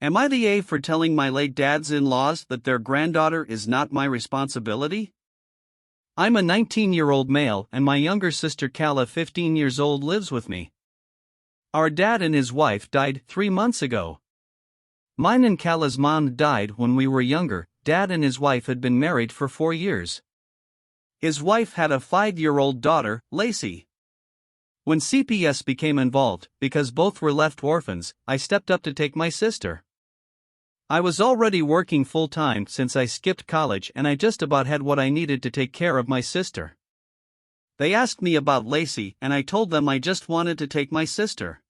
Am I the A for telling my late dads-in-laws that their granddaughter is not my responsibility? I'm a 19-year-old male and my younger sister Kala 15 years old lives with me. Our dad and his wife died 3 months ago. Mine and Kala's mom died when we were younger. Dad and his wife had been married for 4 years. His wife had a 5-year-old daughter, Lacey. When CPS became involved, because both were left orphans, I stepped up to take my sister. I was already working full-time since I skipped college and I just about had what I needed to take care of my sister. They asked me about Lacey and I told them I just wanted to take my sister.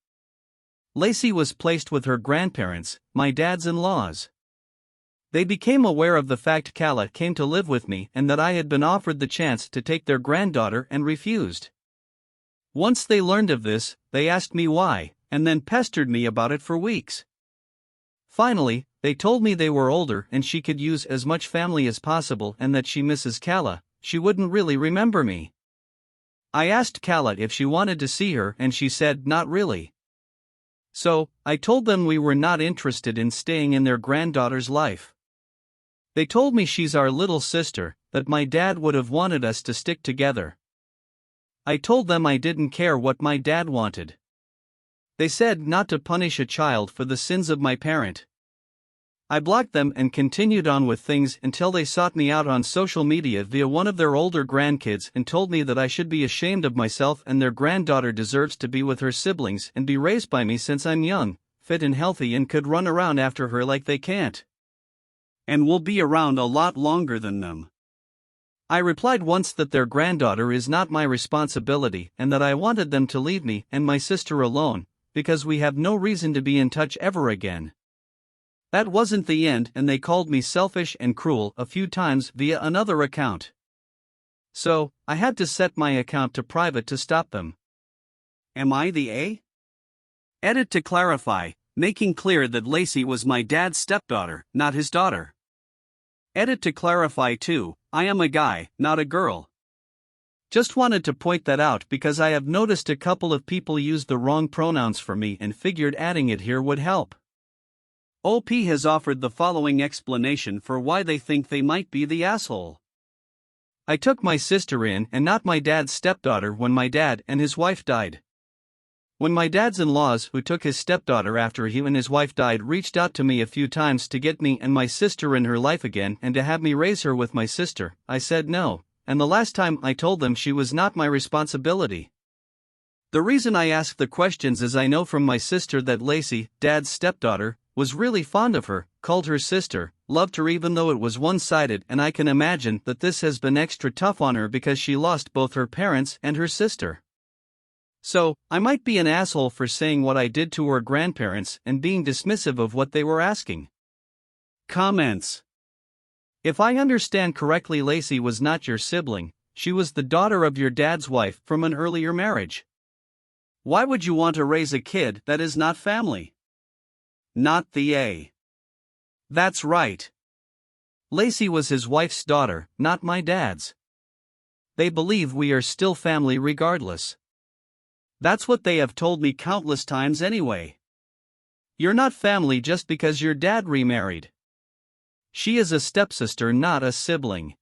Lacey was placed with her grandparents, my dads-in-laws. They became aware of the fact Kala came to live with me and that I had been offered the chance to take their granddaughter and refused. Once they learned of this, they asked me why, and then pestered me about it for weeks. Finally, they told me they were older and she could use as much family as possible and that she misses Kala, she wouldn't really remember me. I asked Kala if she wanted to see her and she said not really. So, I told them we were not interested in staying in their granddaughter's life. They told me she's our little sister, that my dad would have wanted us to stick together. I told them I didn't care what my dad wanted. They said not to punish a child for the sins of my parent. I blocked them and continued on with things until they sought me out on social media via one of their older grandkids and told me that I should be ashamed of myself and their granddaughter deserves to be with her siblings and be raised by me since I'm young, fit and healthy and could run around after her like they can't. And will be around a lot longer than them. I replied once that their granddaughter is not my responsibility and that I wanted them to leave me and my sister alone, because we have no reason to be in touch ever again. That wasn't the end and they called me selfish and cruel a few times via another account. So, I had to set my account to private to stop them. Am I the A? Edit to clarify, making clear that Lacey was my dad's stepdaughter, not his daughter. Edit to clarify too, I am a guy, not a girl. Just wanted to point that out because I have noticed a couple of people use the wrong pronouns for me and figured adding it here would help. OP has offered the following explanation for why they think they might be the asshole. I took my sister in and not my dad's stepdaughter when my dad and his wife died. When my dad's-in-laws who took his stepdaughter after he and his wife died reached out to me a few times to get me and my sister in her life again and to have me raise her with my sister, I said no, and the last time I told them she was not my responsibility. The reason I ask the questions is I know from my sister that Lacey, dad's stepdaughter, was really fond of her, called her sister, loved her even though it was one-sided, and I can imagine that this has been extra tough on her because she lost both her parents and her sister. So, I might be an asshole for saying what I did to her grandparents and being dismissive of what they were asking. Comments. If I understand correctly, Lacey was not your sibling, she was the daughter of your dad's wife from an earlier marriage. Why would you want to raise a kid that is not family? Not the A. That's right. Lacey was his wife's daughter, not my dad's. They believe we are still family regardless. That's what they have told me countless times anyway. You're not family just because your dad remarried. She is a stepsister, not a sibling.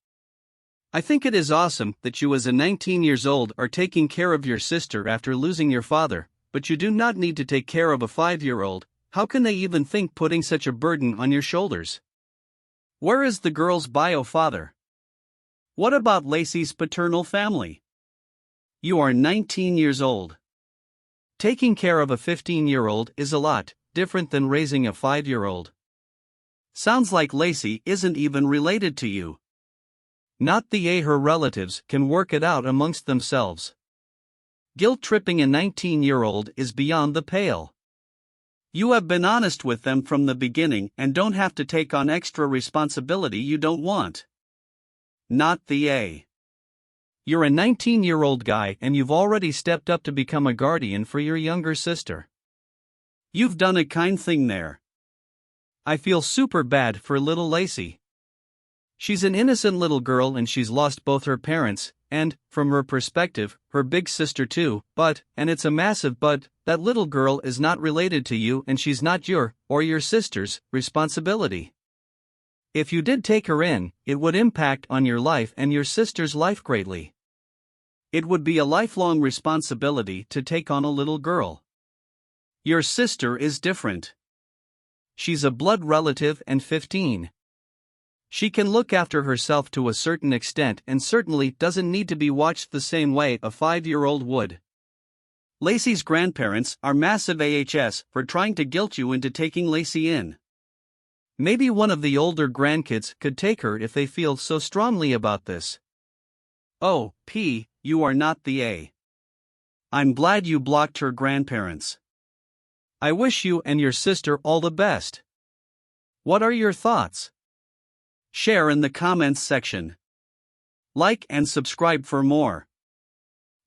I think it is awesome that you as a 19 years old are taking care of your sister after losing your father, but you do not need to take care of a 5-year-old. How can they even think putting such a burden on your shoulders? Where is the girl's bio father? What about Lacey's paternal family? You are 19 years old. Taking care of a 15-year-old is a lot different than raising a 5-year-old. Sounds like Lacey isn't even related to you. Not the A. Her relatives can work it out amongst themselves. Guilt-tripping a 19-year-old is beyond the pale. You have been honest with them from the beginning and don't have to take on extra responsibility you don't want. Not the A. You're a 19-year-old guy and you've already stepped up to become a guardian for your younger sister. You've done a kind thing there. I feel super bad for little Lacey. She's an innocent little girl and she's lost both her parents, and, from her perspective, her big sister too, but, and it's a massive but, that little girl is not related to you and she's not your, or your sister's, responsibility. If you did take her in, it would impact on your life and your sister's life greatly. It would be a lifelong responsibility to take on a little girl. Your sister is different. She's a blood relative and 15. She can look after herself to a certain extent and certainly doesn't need to be watched the same way a 5-year-old would. Lacey's grandparents are massive AHS for trying to guilt you into taking Lacey in. Maybe one of the older grandkids could take her if they feel so strongly about this. Oh, P, you are not the A. I'm glad you blocked her grandparents. I wish you and your sister all the best. What are your thoughts? Share in the comments section. Like and subscribe for more.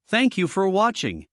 Thank you for watching.